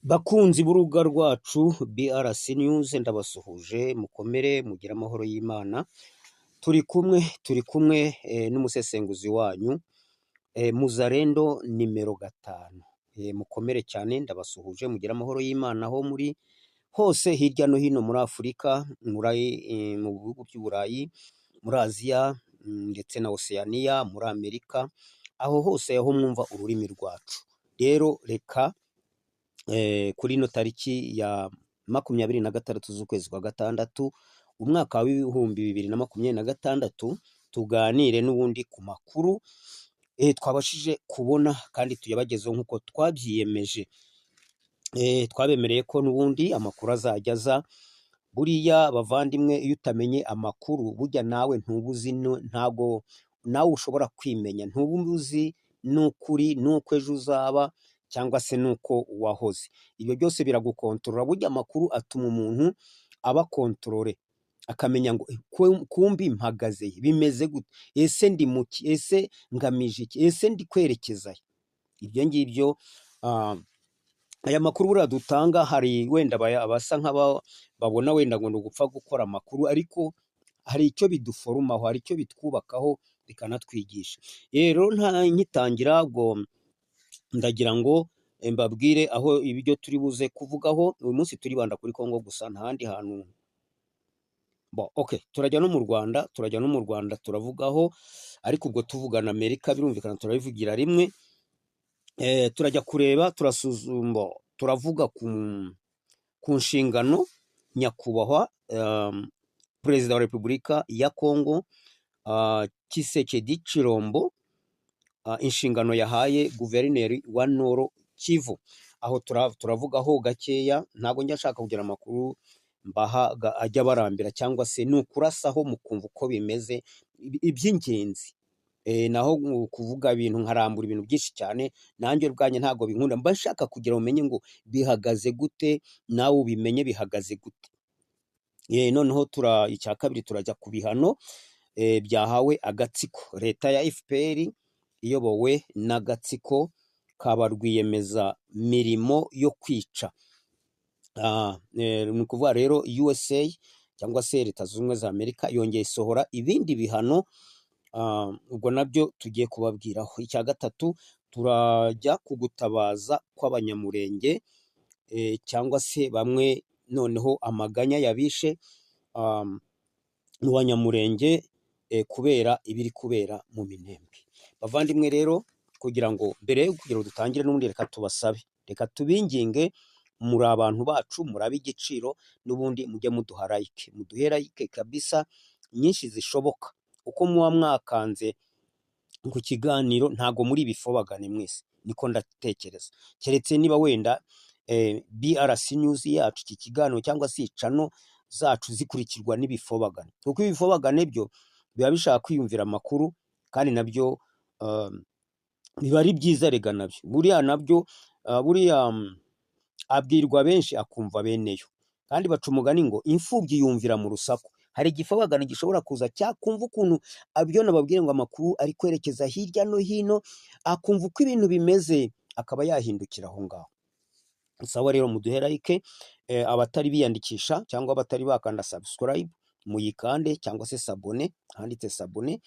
Bakunzi b'urubuga rwacu BRC News, ndabasuhuje mukomere mugire amahoro y'Imana. Turi kumwe n'umusesenguzi wanyu Muzalendo nimero 5. Mukomere cyane, ndabasuhuje mugire amahoro y'Imana aho muri hose hirya no hino muri Afurika, mu bihugu by'Uburayi, muri Aziya ndetse na Oceania, muri Amerika, aho hose aho mwumva ururimi rwacu. Rero reka kuri ino tariki ya 26 z'ukwezi kwa gatandatu umwaka wa 2026 tuganire n'ubundi ku makuru twabashije kubona kandi tuyabagezeho nk'uko twabyiyemeje. Twabemereye ko n'ubundi amakuru azajya aza. Buriya bavandimwe, iyo utamenye amakuru burya nawe ntubuzi, ntago nawe ushobora kwimenya, ntubuzi n'ukuri n'uko ejo uzaba cyangwa se nuko wahoze. Ibyo byose biragukontorora. Burya amakuru atuma umuntu aba kontrole, akamenya ngo kumbi mpagaze bimeze gute, ese ndi muki, ese ngamije iki, ese ndi kwerekeza. Ibyo ngibyo aya makuru buriya dutanga, hari wenda abasa babona wenda ngo ni ugupfa gukora amakuru, ariko hari icyo biduforomaho, hari icyo bitwubakaho bikanatwigisha. Rero nkitangira ubwo ndagira ngo mbabwire aho ibyo turi buze kuvugaho. Uyu munsi turibanda kuri Kongo gusa, nta handi hantu. Turajya no mu Rwanda, turavugaho, ariko ubwo tuvugana Amerika birumvikana turabivugira rimwe. Turajya kureba, turasuzuma, turavuga ku nshingano nyakubahwa Perezida wa Repubulika ya Kongo Tshisekedi Tshilombo, inshingano yahaye guverineri wa Nord Kivu. Aho turavugaho gakeya, ntabwo njya nshaka kugira amakuru mbaha ajya barambira, cyangwa se nukurasaho mukumva uko bimeze iby'ingenzi. Naho kuvuga ibintu nkarambura ibintu byinshi cyane, nanjye ubwanjye ntabwo binkunda. Mba nshaka kugira umenye ngo bihagaze gute, nawe ubimenye bihagaze gute. Noneho icya kabiri turajya ku bihano byahawe agatsiko, leta ya FPR iyobowe n'agatsiko kaba rwiyemeza mirimo yo kwica. Ni ukuvuga rero USA cyangwa se Leta Zunze Ubumwe za Amerika yongeye isohora ibindi bihano, ubwo nabyo tugiye kubabwiraho. Icya gatatu turajya ku gutabaza kw'abanyamurenge, cyangwa se bamwe noneho amaganya yabishe mu banyamurenge kubera ibiri kubera mu Minembwe. Bavandimwe rero, kugira ngo mbere yo kugira ngo dutangire n'ubundi, reka tubasabe, reka tubinginge, muri abantu bacu, muri ab'igiciro, n'ubundi mujye muduha like, muduhe like kabisa nyinshi zishoboka. Uko muba mwakanze ku kiganiro ntago muri bifobagane mwese, niko ndatekereza. Keretse niba wenda BRC News yacu, iki kiganiro cyangwa se icano zacu zikurikirwa n'ibifobagane, kuko ibifobagane byo biba bishaka kwiyumvira amakuru, kandi nabyo biba ari byiza. Rega nabyo buriya nabyo abwirwa benshi akumva beneyo, kandi baca umugani ngo imfubyi yumvira mu rusaku. Hari igifobagane gishobora kuza cyakumva ukuntu abyo nababwiye ngo amakuru ari kwerekeza hirya no hino, akumva uko ibintu bimeze, akaba yahindukira aho ngaho. Sawa rero, muduhe like, abatari biyandikisha cyangwa abatari bakanda subscribe muyikande, cyangwa se sabone, handitse sabone,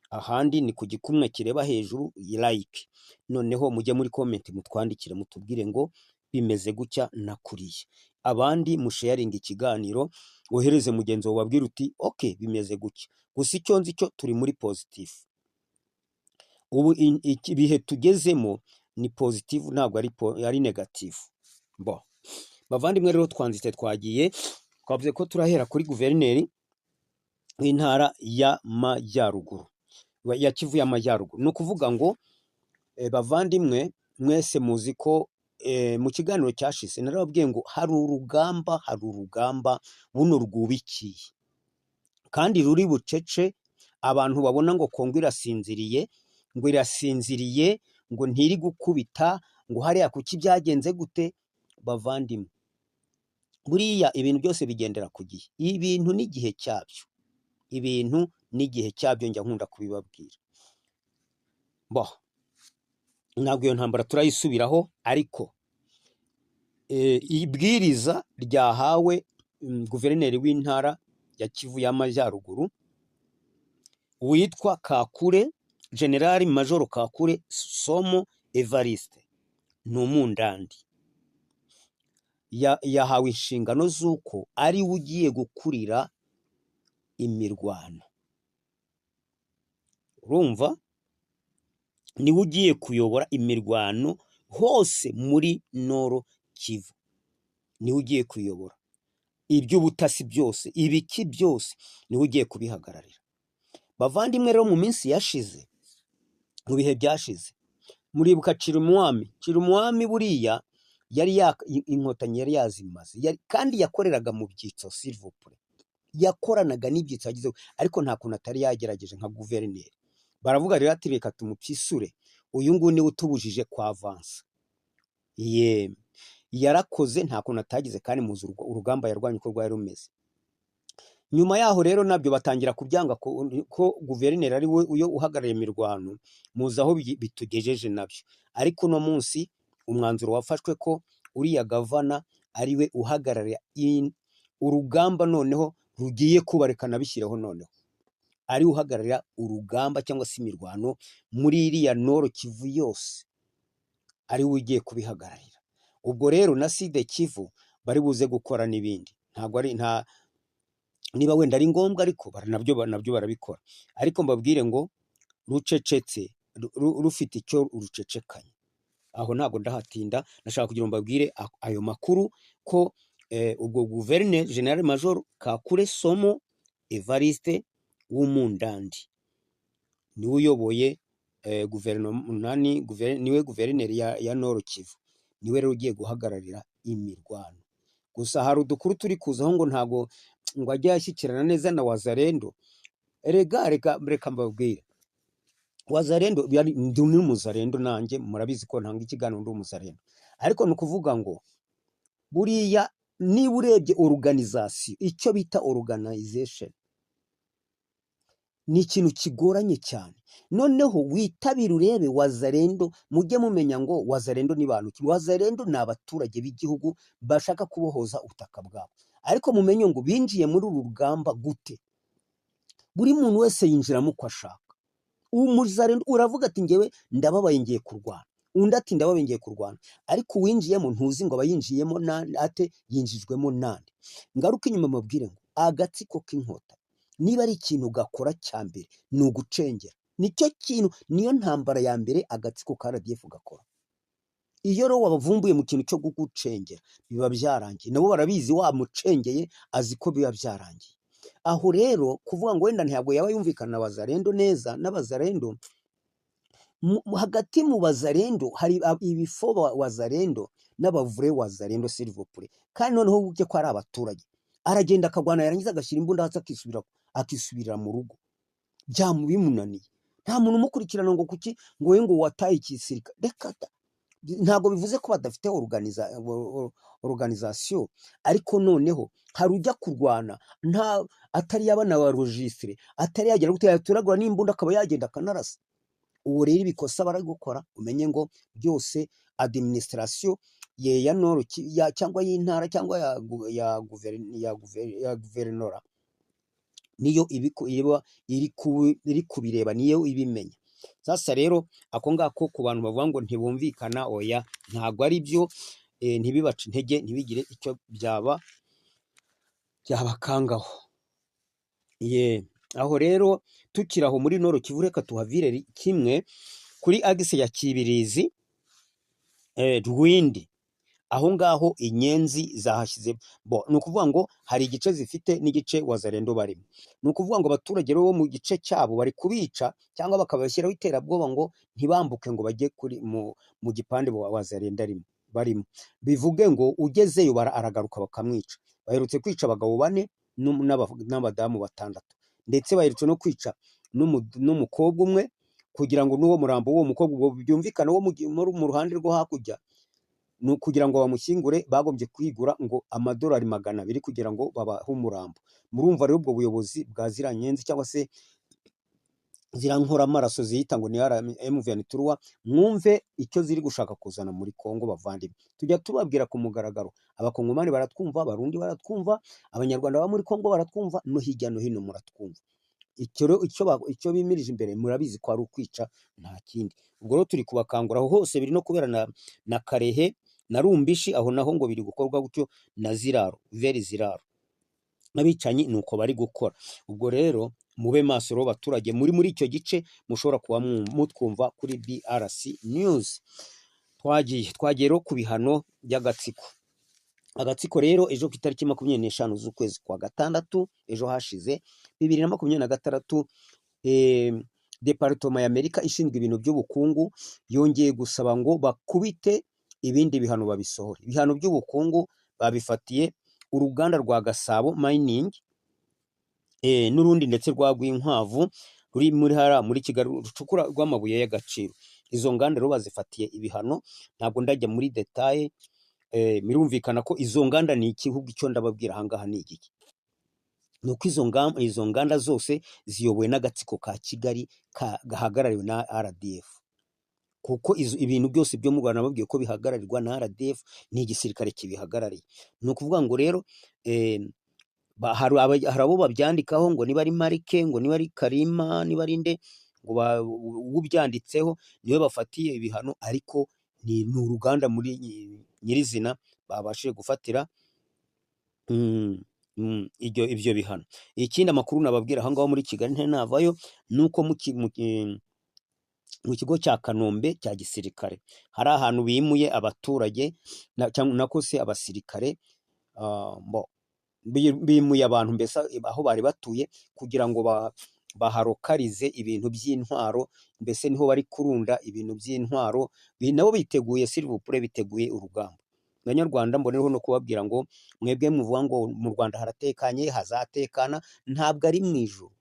ahandi ni ku gikumwe kireba hejuru like. Noneho mujye muri comment mutwandikire, mutubwire ngo bimeze gutya na kuriya. Abandi musharinga ikiganiro, wohereze mugenzi wawe, wabwira uti okay bimeze gutya. Gusa icyo nzi cyo turi muri positive. Ubu ibihe tugezemo ni positive, ntabwo ari negative. Bavandimwe rero, twagiye twavuze ko turahera kuri guverineri w'intara y'Amajyaruguru, ya Kivu y'Amajyaruguru. Ni ukuvuga ngo bavandimwe mwese muzi ko mu kiganiro cyashize narababwiye ngo hari urugamba buno rwubikiye, kandi ruri bucece. Abantu babona ngo Kongo irasinziriye, ngo ntiri gukubita, ngo hariya kuki byagenze gute. Bavandimwe, buriya ibintu byose bigendera ku gihe, ibintu n'igihe cyabyo, njya nkunda kubibabwira. Ntabwo iyo ntambara turayisubiraho, ariko ibwiriza ryahawe guverineri w'intara ya Kivu y'Amajyaruguru witwa Kakure, Generali Majoro Kakure Somo Evariste, ni umundandi. Yahawe inshingano z'uko ari we ugiye gukurira imirwano. Urumva, niwe ugiye kuyobora imirwano hose muri Noro Kivu, niwe ugiye kuyobora iby'ubutasi byose, ibiki byose niwe ugiye kubihagararira. Bavandimwe rero, mu minsi yashize, mu bihe byashize, muribuka Cirumwami buriya yari inkotanyi yari yazimaze, kandi yakoreraga mu byitso, s'il vous plaît, yakoranaga n'ibyitso yagizeho, ariko nta kuntu atari yagerageje nka guverineri. Baravuga rero ati reka tumupfisure, uyu nguyu niwe utubujije kwa avansa. Yarakoze, nta kuntu atagize, kandi muzi urugamba yarwanye uko rwari rumeze. Nyuma yaho rero nabyo batangira kubyanga ko guverineri ari we uyo uhagarariye imirwano, muzi aho bitugejeje nabyo. Ariko uno munsi umwanzuro wafashwe ko uriya gavana ari we uhagarariye urugamba, noneho rugiye kubarekana bishyireho, noneho ari uhagararira urugamba cyangwa se imirwano muri iriya Noro Kivu yose, ari we ugiye kubihagararira. Ubwo rero na Sud Kivu bari buze gukora n'ibindi, ntabwo ari niba wenda ari ngombwa, ariko nabyo barabikora. Ariko mbabwire ngo rucecetse, rufite icyo rucecekanye, aho ntabwo ndahatinda. Nashaka kugira ngo mbabwire ayo makuru ko ubwo guverineri General Major Kakure Somo Evariste w'umundandi niwe uyoboye niwe guverineri ya Noro Kivu, niwe rero ugiye guhagararira imirwano. Gusa hari udukuru turi kuzaho ngo ntabwo ngo ajye yashyikirana neza na Wazalendo. Reka mbabwire, Wazalendo ndi umuzalendo, nanjye murabizi ko ntanga ikiganiro ndi umuzalendo, ariko ni ukuvuga ngo buriya niba urebye organization, icyo bita organization ni ikintu kigoranye cyane. Noneho witabire urebe Wazalendo, mujye mumenya ngo Wazalendo ni bantu ki. Wazalendo ni abaturage b'igihugu bashaka kubohoza ubutaka bwabo, ariko mumenye ngo binjiye muri uru rugamba gute. Buri muntu wese yinjiramo uko ashaka. Umuzalendo uravuga ati ngewe ndababaye ngiye kurwana, undi ati ndababaye ngiye kurwana, ariko winjiyemo ntuzi ngo abayinjiyemo ate yinjijwemo nande. Ngaruka inyuma mabwire ngo agatsiko k'inkota niba ari ikintu gakora cya mbere ni ugucengera. Nicyo kintu, niyo ntambara ya mbere agatsiko ka RDF gakora. Iyo rero wabavumbuye mu kintu cyo gugucengera, biba byarangiye. Nabo barabizi, wamucengeye azi ko biba byarangiye. Aho rero kuvuga ngo wenda ntabwo yaba yumvikana na Wazalendo neza, n'Abazalendo hagati mu Bazalendo hari ibifo Wazalendo n'abavure Wazalendo, s'il vous plaît. Kandi noneho ujye ko ari abaturage, aragenda akagwana, yarangiza agashyira imbunda hasi akisubirira mu rugo, bimunaniye. Nta muntu umukurikirana ngo kuki ngo we ngo wataye ikisirikare. Reka ntabwo bivuze ko badafite organization, ariko noneho hari ujya kurwana atari yabana wa registre, atari yagera gute turagura n'imbunda akaba yagenda akanarasa. Uwo rero ibikosa bari gukora, umenye ngo byose administration ya Noro cyangwa y'intara cyangwa ya guverinora niyo iri kubireba, niyo ibimenya. Sasa rero ako ngako ku bantu bavuga ngo ntibumvikana, oya, ntabwo ari byo. Ntibibace intege, ntibigire icyo byabakangaho. Aho rero tukiraho muri Noro Kivu, reka tuhavire kimwe kuri agise ya Kibirizi Rwindi. Aho ngaho inyenzi zahashyize ni ukuvuga ngo hari igice zifite n'igice Wazalendo barimo. Ni ukuvuga ngo abaturage bo mu gice cyabo bari kubica cyangwa bakabashyiraho iterabwoba ngo ntibambuke ngo bajye mu gipande Wazalendo barimo. Bivuge ngo ugezeyo aragaruka bakamwica. Baherutse kwica abagabo 4 n'abadamu 6, ndetse baherutse no kwica n'umukobwa umwe, kugira ngo n'uwo murambo w'uwo mukobwa byumvikana wo mu ruhande rwo hakurya, kugira ngo bamushyingure bagombye kwigura ngo amadolari 200 kugira ngo babahe umurambo. Murumva rero ubwo buyobozi bwa ziranyenzi cyangwa se zirankora amaraso ziyita ngo ni M23, mwumve icyo ziri gushaka kuzana muri Kongo. Bavandimwe, tujya tubabwira ku mugaragaro, abakongomani baratwumva, abarundi baratwumva, abanyarwanda baba muri Kongo baratwumva, no hirya no hino muratwumva. Icyo bimirije imbere murabizi ko ari ukwica, nta kindi. Ubwo rero turi kubakangura aho hose, biri no kubera na Karehe na Rumbishi, aho naho ngo biri gukorwa gutyo, na Ziraro, veri Ziraro, n'abicanyi ni uko bari gukora. Ubwo rero mube maso rero baturage muri icyo gice, mushobora kuba mutwumva kuri BRC News. Twagiye rero ku bihano by'agatsiko. Agatsiko rero ejo ku itariki 25 z'ukwezi kwa gatandatu, ejo hashize 2026, Departoma ya Amerika ishinzwe ibintu by'ubukungu yongeye gusaba ngo bakubite ibindi bihano babisohore. Ibihano by'ubukungu babifatiye uruganda rwa Gasabo Mining, n'urundi ndetse rwa Rwinkwavu ruri muri Kigali, rucukura rw'amabuye y'agaciro. Izo nganda rero bazifatiye ibihano, ntabwo ndajya muri detaye. Birumvikana ko izo nganda ni igihugu, icyo ndababwira ahangaha ni iki, nuko izo nganda zose ziyobowe n'agatsiko ka Kigali gahagarariwe na RDF, kuko ibintu byose byo mu Rwanda babwiye ko bihagararirwa na RDF, ni igisirikare kibihagarariye. Ni ukuvuga ngo rero hari abo babyandikaho ngo niba ari Marike, ngo niba ari Karima, niba ari nde, ngo ubyanditseho niwe bafatiye ibihano, ariko ni uruganda muri nyirizina babashije gufatira ibyo bihano. Ikindi amakuru nababwira aha ngaho muri Kigali navayo, nuko mu kigo cya Kanombe cya gisirikare hari ahantu bimuye abaturage nako se abasirikare, bimuye abantu mbese aho bari batuye, kugira ngo baharokarize ibintu by'intwaro, mbese niho bari kurunda ibintu by'intwaro. Nabo biteguye silivupure, biteguye urugamba. Abanyarwanda mbonereho no kubabwira ngo mwebwe muvuga ngo mu Rwanda haratekanye, hazatekana, ntabwo ari mu ijuru.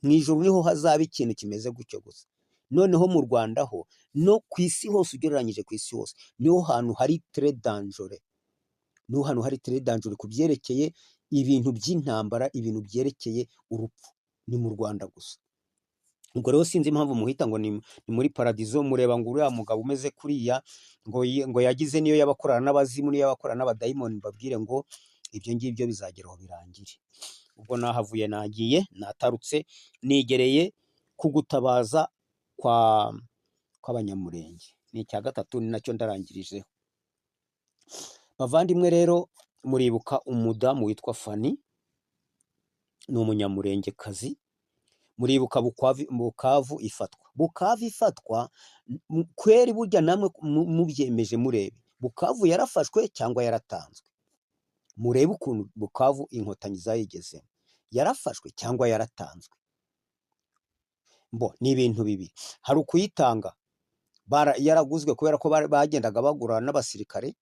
Mu ijuru niho hazaba ikintu kimeze gutyo gusa. Noneho mu Rwanda ho no ku isi hose, ugereranyije ku isi hose, niho hantu hari très dangereux, niho hantu hari très dangereux ku byerekeye ibintu by'intambara, ibintu byerekeye urupfu, ni mu Rwanda gusa. Ubwo rero sinzi impamvu muhita ngo ni muri paradizo, mureba ngo uriya mugabo umeze kuriya ngo yagize niyo yabakorana n'abazimu, niyo yabakorana n'abadayimoni, babwire ngo ibyo ngibyo bizageraho birangire. Ubwo nahavuye, nagiye natarutse, nigereye kugutabaza kw'abanyamurenge. Ni icya gatatu, ni nacyo ndarangirijeho. Bavandimwe rero, muribuka umudamu witwa Fani, ni umunyamurengekazi. Muribuka Bukavu ifatwa. Bukavu ifatwa kweri, burya namwe mubyemeje murebe, Bukavu yarafashwe cyangwa yaratanzwe? Murebe ukuntu Bukavu inkotanyi zayigezemo, yarafashwe cyangwa yaratanzwe? Ni ibintu bibiri. Hari ukuyitanga yaraguzwe kubera ko bagendaga bagura n'abasirikare,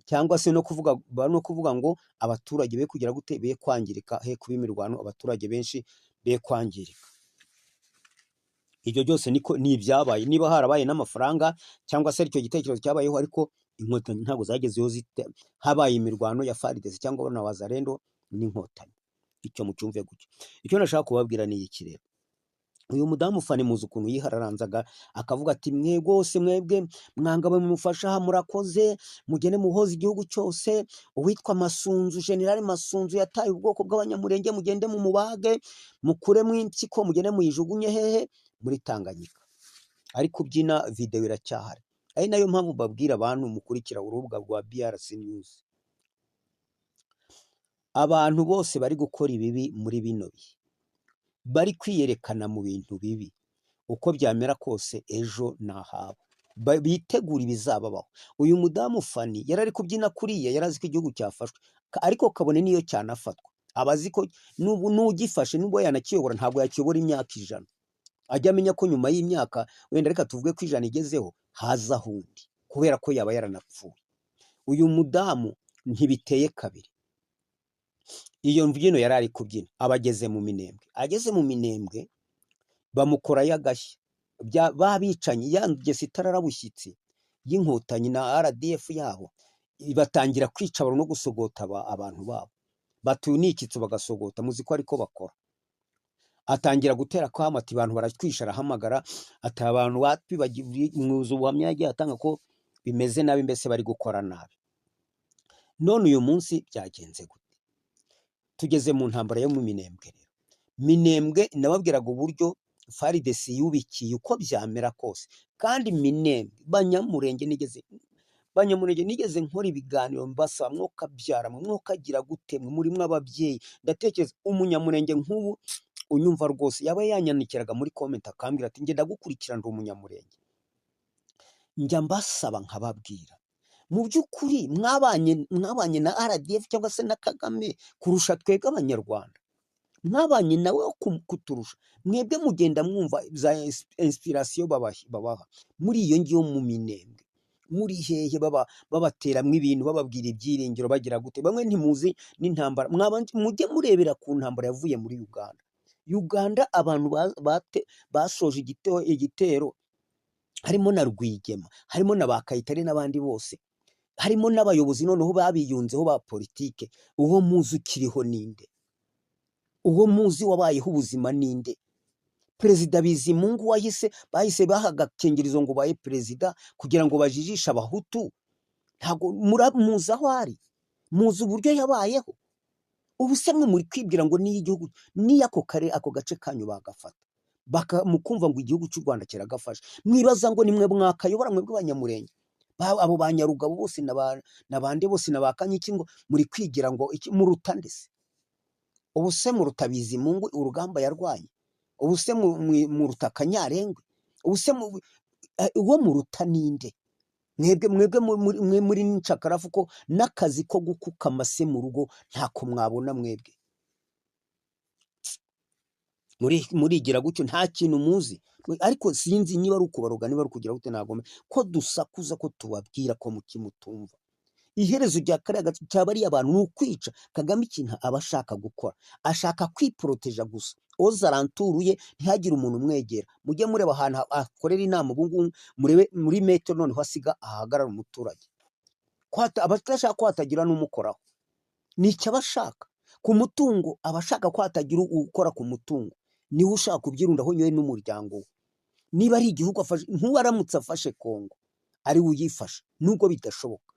cyangwa se no kuvuga ngo abaturage be kugira gute, be kwangirika, he kuba imirwano, abaturage benshi be kwangirika. Ibyo byose ni ibyabaye. Niba harabaye n'amafaranga cyangwa se icyo gitekerezo cyabayeho, ariko inkotanyi ntabwo zagezeho habaye imirwano ya FARDC cyangwa na Wazalendo n'inkotanyi. Icyo mucyumve gutyo. Icyo nashaka kubabwira ni iki rero, uyu mudamu Fani muzi ukuntu yihararanzaga, akavuga ati mwe rwose mwebwe mwangaba mumufasha, murakoze, mugende muhoza igihugu cyose. Uwitwa Masunzu, General Masunzu yataye ubwoko bw'abanyamurenge, mugende mu mubage, mukuremo impyiko, mugende muyijugunye hehe, muri Tanganyika. Ari kubyina, video iracyahari. Ari nayo mpamvu babwira abantu mukurikira urubuga rwa BRC News, abantu bose bari gukora ibibi muri bino bihe, bari kwiyerekana mu bintu bibi, uko byamera kose ejo nahabo, bitegura ibizababaho. Uyu mudamu Fani yarari kubyina kuriya, yarazi ko igihugu cyafashwe, ariko kabone niyo cyanafatwa, abazi ko n'ugifashe nubwo yanakiyobora, ntabwo yakiyobora imyaka 100. Ajya amenya ko nyuma y'imyaka wenda, reka tuvuge ko 100 igezeho, haza hundi, kubera ko yaba yaranapfuye. Uyu mudamu ntibiteye kabiri. Iyo mbyino yarari kubyina, abageze mu Minembwe. Ageze mu Minembwe bamukora y'agashya, babicanyi yangese itararabushyitsi y'inkotanyi na RDF yabo, batangira kwica abantu no gusogota abantu babo, batuye n'ikitso bagasogota. Muzi ko ariko bakora. atangira gutera kwama ati abantu baratwisha, arahamagara ati abantu batwibagiwe mwuzu ubuhamya yagiye atanga ko bimeze nabi, mbese bari gukora nabi. None uyu munsi byagenze gute? Tugeze mu ntambara yo mu Minembwe rero. Minembwe nababwiraga uburyo FARDC yubikiye uko byamera kose, kandi Minembwe Banyamurenge nigeze nkora ibiganiro mbasaba mwokabyara mwokagira gute muri ababyeyi. Ndatekereza umunyamurenge nk'ubu unyumva rwose yaba yanyandikiraga muri comment akambwira ati ngenda gukurikira ndi umunyamurenge. Njya mbasaba nkababwira mu by'ukuri mwabanye na RDF cyangwa se na Kagame kurusha twebwe abanyarwanda, mwabanye nawe kuturusha. Mwebwe mugenda mwumva za inspiration babaha muri iyo ngiyo mu Minembwe, muri hehe babateramwe ibintu, bababwira ibyiringiro, bagira gute. Bamwe ntimuzi n'intambara, mujye murebera ku ntambara yavuye muri Uganda. Abantu basoje igitero, harimo na Rwigema, harimo na Bakayitare n'abandi bose, harimo n'abayobozi noneho babiyunzeho ba politike. Uwo muzi ukiriho ninde? Uwo muzi wabayeho ubuzima ninde? Perezida Bizimungu bahise baha agakingirizo ngo baye perezida kugira ngo bajijishe abahutu. Ntago muramuzi aho ari, muzi uburyo yabayeho. Ubu se mwe muri kwibwira ngo niyo igihugu ako gace kanyu bagafata mukumva ngo igihugu cy'u Rwanda kiragafasha, mwibaza ngo nimwe mwakayobora mwebwe Banyamurenge? Abo Banyarugabo bose n'abandi bose n'abakanyiki ngo muri kwigira ngo muruta ndese? Ubu se muruta Bizimungu urugamba yarwanye? Ubu se muruta Kanyarengwe? Ubu se uwo muruta ninde? Mwebwe muri ncakarafu ko n'akazi ko gukuka amase mu rugo ntako mwabona. Mwebwe murigira gutyo, nta kintu muzi. Ariko sinzi niba ari ukubaroga, niba ari kugira gute, nagome ko dusakuza ko tubabwira ko mukimutumva. Iherezo rya kariya gace cyaba ari abantu ni ukwica. Kagame ikintu aba ashaka gukora, ashaka kwiporoteja gusa. Ozaranturuye ntihagire umuntu umwegera. Mujye mureba ahantu akorera inama ubungubu, murebe muri metero noneho hasiga ahagarara umuturage. Abashaka ko hatagira n'umukoraho, nicyo abashaka. Ku mutungo abashaka ko hatagira ukora ku mutungo, niwe ushaka kubyirundaho nyoye n'umuryango we. Niba ari igihugu afashe, nk'uwaramutse afashe Kongo ari uyifasha, nubwo bidashoboka.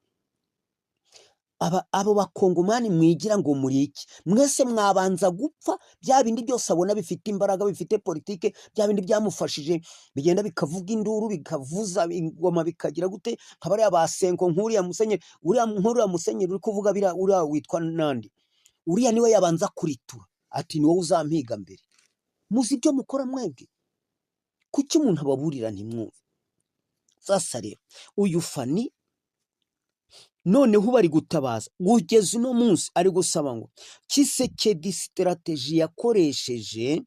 Abo bakongomani mwigira ngo muri iki? Mwese mwabanza gupfa. Bya bindi byose abona bifite imbaraga, bifite politike, bya bindi byamufashije bigenda bikavuga induru, bikavuza ingoma, bikagira gute. Nk'abariya basenko nk'uriya musenyeri, nk'uriya musenyeri uri kuvuga uriya witwa nandi, uriya niwe yabanza kuritura ati ni wowe uzampiga mbere. Muzi ibyo mukora mwebwe? Kuki umuntu ababurira ntimwumve? Sasa rero uyu Fani noneho bari gutabaza kugeza uno munsi, ari gusaba ngo Tshisekedi strategy yakoresheje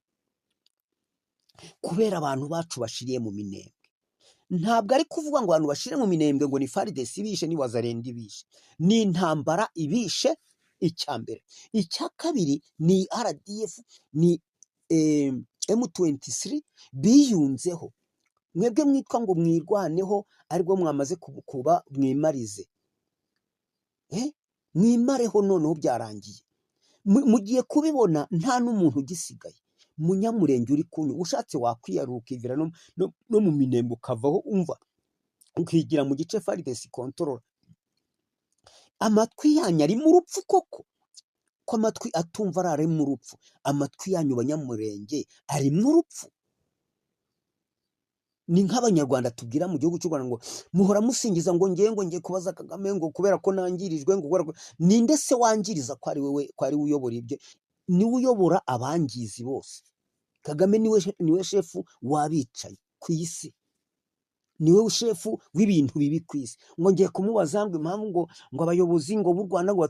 kubera abantu bacu bashiriye mu Minembwe. Ntabwo ari kuvuga ngo abantu bashire mu Minembwe ngo ni FARDC ibishe, ni Wazalendo ibishe, ni intambara ibishe. Icya mbere. Icya kabiri ni RDF, ni M23 biyunzeho. Mwebwe mwitwa ngo mwirwaneho, aribwo mwamaze kuba mwimarize. Mwimareho noneho byarangiye. Mugiye kubibona nta n'umuntu ugisigaye. Munyamurenge uri kunyu ushatse wakwiyaruka ukivira no mu Minembwe ukavaho, umva ukigira mu gice FARDC control. Amatwi yanyu ari mu rupfu koko, ko amatwi atumva arare mu rupfu. Amatwi yanyu Banyamurenge ari mu rupfu. Ni nk'abanyarwanda tubwira mu gihugu cy'u Rwanda ngo muhora musingiza ngo ngiye kubaza Kagame ngo kubera ko nangirijwe ngo ninde se wangiriza? Ko ari wewe, ko ari uyobora ibyo, ni uyobora abangizi bose. Kagame niwe shefu wabicaye ku isi, niwe shefu w'ibintu bibi ku isi. Ngo ngiye kumubaza ngo impamvu ngo abayobozi ngo b'u Rwanda ngo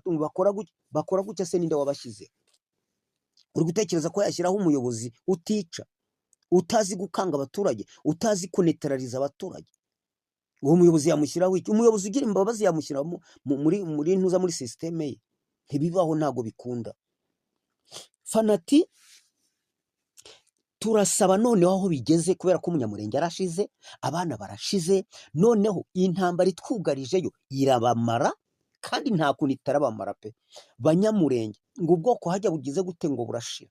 bakora gutya, se ninde wabashyize? Uri gutekereza ko yashyiraho umuyobozi utica, utazi gukanga abaturage, utazi kunetraliza abaturage? Uwo muyobozi yamushyiraho iki? Umuyobozi ugira imbabazi yamushyira muri ntuza muri systeme ye? Ntibibaho, ntago bikunda. Fanati turasaba noneho aho bigeze, kubera ko Umunyamurenge arashize, abana barashize, noneho intambara itwugarije yo irabamara, kandi nta kuntu itarabamara pe. Banyamurenge ngo ubwoko hajya bugize gute ngo burashira.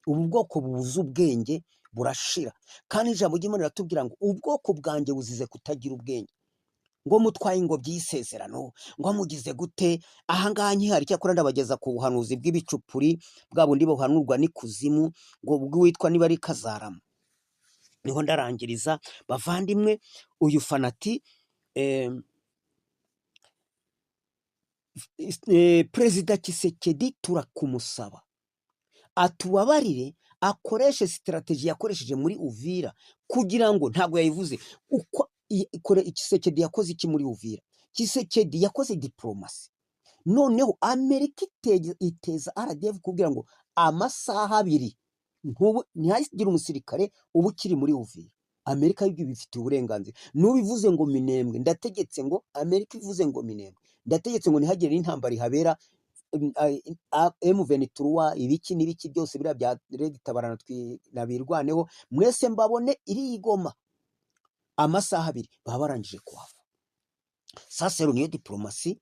ubu bwoko bubuze ubwenge burashira, kandi ijambo ry'Imana riratubwira ngo ubwoko bwanjye buzize kutagira ubwenge, ngo mutwaye ingobyi y'isezerano, ngo mugize gute. Ahangaha nkihari cyakora ndabageza ku buhanuzi bw'ibicupuri, bwa bundi buhanurwa n'ikuzimu, ngo bw'uwitwa niba ari Kazarama. Niho ndarangiriza bavandimwe. Uyu fanati Perezida Tshisekedi turakumusaba atubabarire, akoreshe sitarateji yakoresheje muri Uvira, kugira ngo, ntabwo yayivuze uko Tshisekedi yakoze iki muri Uvira. Tshisekedi yakoze diplomasi, noneho Amerika iteza RDF kugira ngo amasaha 2 ntihagire umusirikare uba ukiri muri Uvira. Amerika y'ibyo bifite uburenganzira. Nubivuze ngo Minembwe, ndategetse ngo, Amerika ivuze ngo Minembwe, ndategetse ngo ntihagire n'intambara ihabera. M23 ibiki n'ibiki byose bira bya Red Tabarana nabirwaneho, mwese mbabone iri Goma amasaha 2 baba barangije kuhava. Sasa rero niyo diplomasi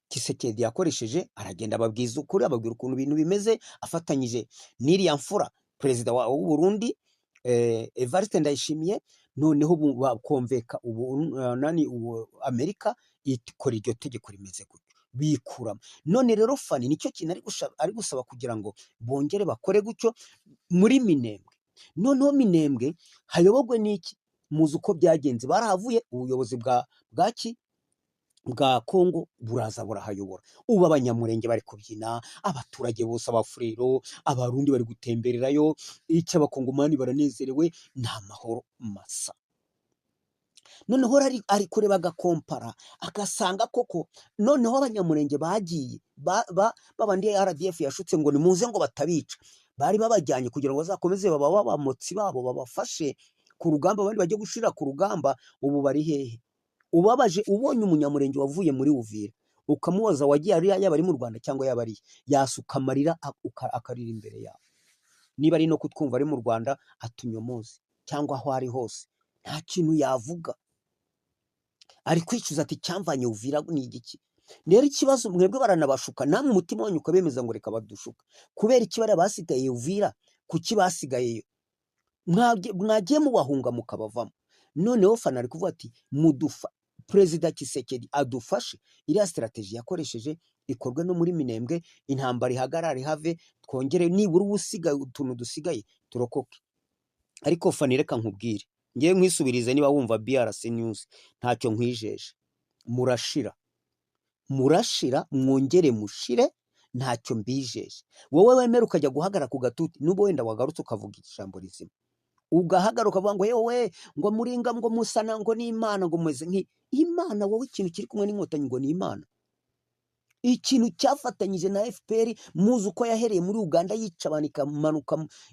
Tshisekedi yakoresheje, aragenda ababwiza ukuri, ababwira ukuntu ibintu bimeze, afatanyije n'iriya mfura perezida w'u Burundi Evariste Ndayishimiye. Noneho bakomveka Amerika ikora iryo tegeko rimeze gutyo, bikuramo. None rero fani nicyo kintu ari gusaba kugira ngo bongere bakore gutyo muri Minembwe. Noneho Minembwe hayobogwe n'iki? Muzi uko byagenze, barahavuye ubuyobozi bwa Kongo buraza burahayobora. Ubu abanyamurenge bari kubyina, abaturage bose, abafurero, abarundi bari gutembererayo, icyo abakongomani baranezerewe, nta mahoro masa. Noneho ari kureba agakompara, agasanga koko noneho abanyamurenge bagiye babandi RDF yashutse ngo nimuze ngo batabica, bari babajyanye kugira ngo bazakomeze baba abamotsi babo, babafashe ku rugamba, abandi bajye gushira ku rugamba. Ubu bari hehe? Ubabaje ubonye umunyamurenge wavuye muri Uvira ukamubaza wagiye ari yaba ari mu Rwanda cyangwa yaba ari, yasuka amarira akarira imbere yawe. Niba ari no kutwumva ari mu Rwanda atunyomoze, cyangwa aho ari hose, nta kintu yavuga, ari kwicuza ati cyamvanye Uvira ni igiki. Rero ikibazo mwebwe baranabashuka, namwe umutima wanyu ukabemeza ngo reka badushuka. Kubera ikibara basigaye Uvira, kuki basigayeyo? Mwagiye mubahunga mukabavamo. Noneho fana ari kuvuga ati Perezida Tshisekedi adufashe, iriya strategy yakoresheje ikorwe no muri Minembwe, intambara ihagarare have, twongere nibura ubusigaye utuntu dusigaye turokoke. Ariko fani reka nkubwire, ngiye nkwisubirize, niba wumva BRC News ntacyo nkwijeje. Murashira mwongere mushire, ntacyo mbijeje. Wowe wemera ukajya guhagara ku gatuti, nubo wenda wagarutse ukavuga ijambo rizima, ugahagaruka ukavuga ngo yewe ngo muringa ngo musana ngo ni Imana, ngo meze nk'Imana. Wowe ikintu kiri kumwe n'inkotanyi ngo ni Imana, ikintu cyafatanyije na FPR. Muzi uko yahereye muri Uganda yica abantu,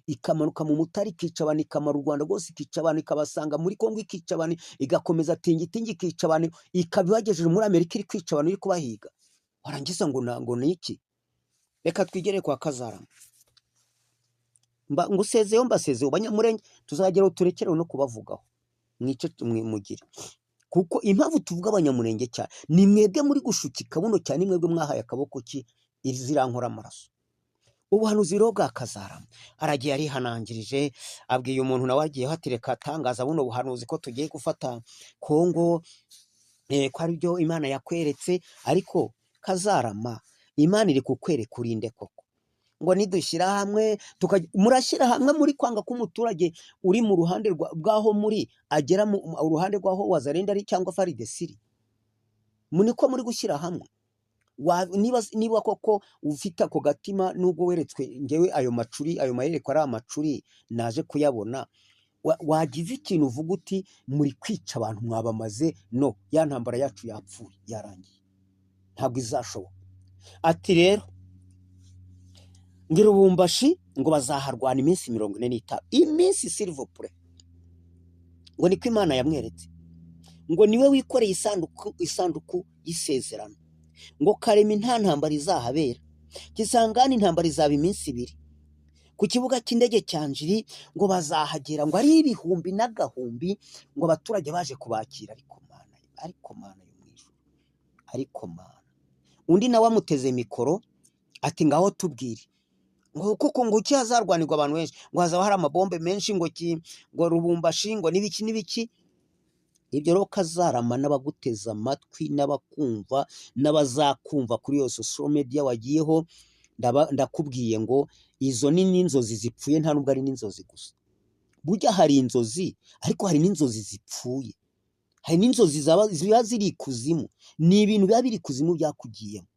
ikamanuka mu Mutari, ikica abantu, ikamara u Rwanda rwose, ikica abantu, ikabasanga muri Kongo, ikica abantu, igakomeza tingitingi, ikica abantu, ikabibagejeje muri Amerika, iri kwica abantu, iri kubahiga. Warangiza ngo ni iki? Reka twigere kwa Kazarama. Ngusezeyo mbasezeyo banyamurenge, tuzageraho turekereho no kubavugaho, mwice mugire. Kuko impamvu tuvuga abanyamurenge cyane, ni mwebwe muri gushukika buno cyane, mwebwe mwahaye akaboko ki zirankora amaraso. Ubuhanuzi rero bwa Kazarama, aragiye arihanangirije, abwiye umuntu nawe agiye hatereka atangaza buno buhanuzi ko tugiye gufata Kongo, ko ari byo Imana yakweretse. Ariko Kazarama, Imana iri kukwereka urinde koko, ngo nidushyira hamwe murashyira hamwe muri kwanga k'umuturage uri mu ruhande rwaho muri agera mu ruhande rwaho Wazarenda ari cyangwa FARDC, muniko muri gushyira hamwe. Niba koko ufite ako gatima, nubwo weretswe ngewe ayo macuri, ayo mayerekwa ari amacuri naje kuyabona, wagize ikintu uvuga uti muri kwica abantu mwabamaze, no, ya ntambara yacu yapfuye yarangiye, ntabwo izashoboka. Ati rero ngira Lubumbashi ngo bazaharwana iminsi 45, iminsi silvopure, ngo niko Imana yamweretse, ngo niwe wikoreye isanduku y'isezerano, ngo Karemi nta ntambara izahabera, Kisangani intambara izaba iminsi 2, ku kibuga cy'indege cya Njiri ngo bazahagera, ngo ari ibihumbi n'agahumbi, ngo abaturage baje kubakira. Ariko Mana yo mwijuru, ariko Mana. Undi nawe amuteze mikoro ati ngaho tubwire, ngo kuko ngo hazarwanirwa abantu benshi, ngo hazaba hari amabombe menshi, ngo Rubumbashi, ngo n'ibiki n'ibiki. Ibyo rero Kazarama n'abaguteza amatwi n'abakumva n'abazakumva kuri iyo social media wagiyeho, ndakubwiye ngo izo ni n'inzozi zipfuye, nta nubwo ari n'inzozi gusa. Burya hari inzozi, ariko hari n'inzozi zipfuye, hari n'inzozi ziba ziri ikuzimu, ni ibintu biba biri ikuzimu byakugiyemo.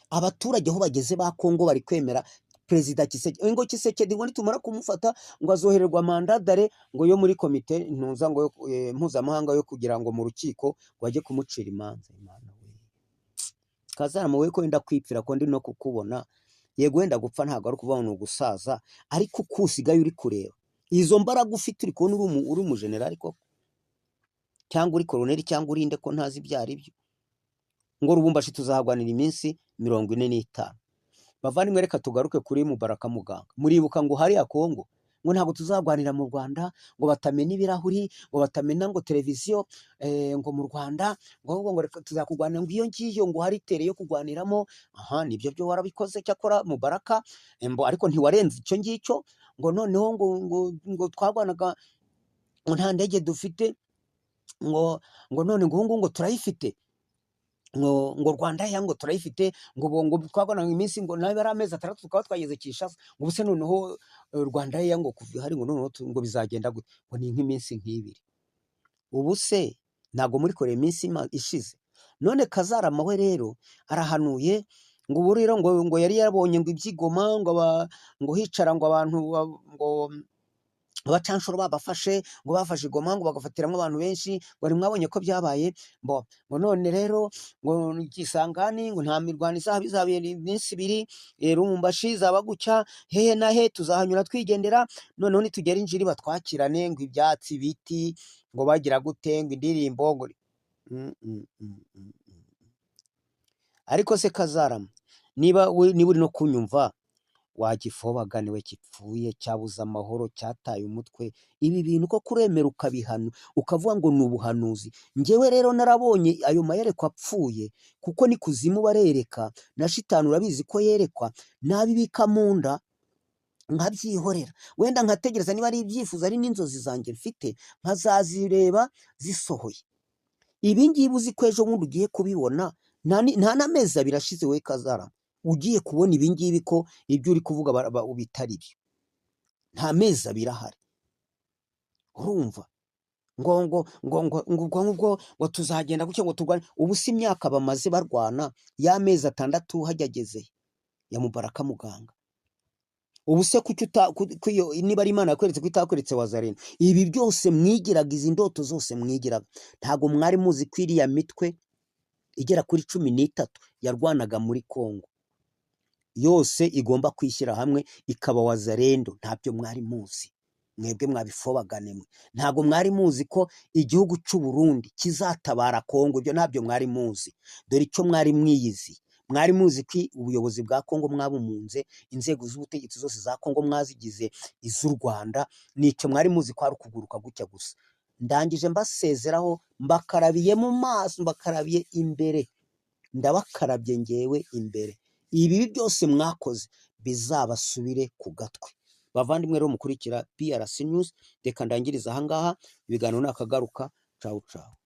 Abaturage aho bageze ba Kongo bari kwemera Perezida Tshisekedi, ngo Tshisekedi ngo nitumara kumufata ngo azohererwa mandadare ngo yo muri komite ntuza ngo mpuzamahanga yo kugira ngo mu rukiko ngo bajye kumucira imanza. Imana we, Kazarama we ko wenda kwipfira ko ndi no kukubona, yego wenda gupfa ntabwo ari ukuvuga ngo ni ugusaza, ariko uko usigaye uri kureba izo mbaraga ufite, uri kubona uri umujenerali koko, cyangwa uri koloneli, cyangwa urinde ko ntazi ibyo ari byo. Ngo Rubumbashi tuzahagwanira iminsi 45. Bavandimwe, reka tugaruke kuri Mubaraka Muganga. Muribuka ngo hariya Kongo ngo ntabwo tuzagwanira mu Rwanda, ngo batamena ibirahuri, ngo batamena ngo televiziyo ngo mu Rwanda, ngo reka tuzakugwanira ngo iyo ngiyo ngo hari tere yo kugwaniramo. Aha, nibyo byo warabikoze cyakora Mubaraka, ariko ntiwarenze icyo ngicyo. Ngo noneho ngo twagwanaga ngo nta ndege dufite, ngo none ngo turayifite, ngo Rwanda ya ngo turayifite, ngo twabona iminsi ngo nabe ari amezi 6 tukaba twageze Kinshasa. ngo buse noneho Rwanda ya ngo kuva hari ngo noneho ngo bizagenda gute, ngo ni nk'iminsi nk'ibiri. Ubu se ntago muri kore iminsi ishize. None Kazarama we rero arahanuye ngo buriro ngo yari yabonye ngo ibyigoma, ngo hicara ngo abantu ngo abacanshuro babafashe, ngo bafashe Goma ngo bagafatiramo abantu benshi, ngo mwabonye ko byabaye. ngo none rero ngo Kisangani ngo nta mirwano izabera iminsi 2, Rumumbashi zaba gucya, hehe na he tuzahanyura twigendera, noneho nitugera injiri batwakirane, ngo ibyatsi biti, ngo bagira gute, ngo indirimbo ngo ariko se Kazarama, niba uri no kunyumva, wagifobaganiwe kipfuye, cyabuze amahoro, cyataye umutwe, ibi bintu ko kuremera ukabihana ukavuga ngo ni ubuhanuzi. Ngewe rero narabonye ayo mayereko apfuye, kuko ni kuzimu barereka, na shitani urabizi ko yerekwa, nabibika mu nda nkabyihorera, wenda nkategereza niba ari ibyifuzo ari n'inzozi zanjye mfite, nkazazireba zisohoye. Ibi ngibi uzi ko ejo bundi ugiye kubibona, nta n'amezi 2 ashize we Kazarama ugiye kubona ibi ngibi ko ibyo uri kuvuga bitari byo. Nta mezi 2 ahari, urumva ngo tuzagenda gutya ngo turwane. Ubu si imyaka bamaze barwana, ya mezi 6 hajyageze ya Mubaraka Muganga. Ubu se niba ari Imana yakweretse ko itakweretse Wazarendo, ibi byose mwigiraga, izi ndoto zose mwigiraga, ntago mwari muzi ko iriya mitwe igera kuri 13 yarwanaga muri Kongo yose igomba kwishyira hamwe ikaba Wazarendo. Ntabyo mwari muzi, mwebwe mwabifobagane mwe. Ntago mwari muzi ko igihugu cy'u Burundi kizatabara Kongo, ibyo ntabyo mwari muzi. Dore icyo mwari mwiyizi, mwari muzi ko ubuyobozi bwa Kongo mwabumunze, inzego z'ubutegetsi zose za Kongo mwazigize iz'u Rwanda, nicyo mwari muzi ko ari ukuguruka gutya gusa. Ndangije mbasezeraho, mbakarabiye mu maso, mbakarabiye imbere, ndabakarabye ngewe imbere. Ibi byose mwakoze bizabasubire ku gatwe. Bavandimwe rero mukurikira PRC News, reka ndangiriza aha ngaha, ibiganiro nakagaruka. Ciao ciao.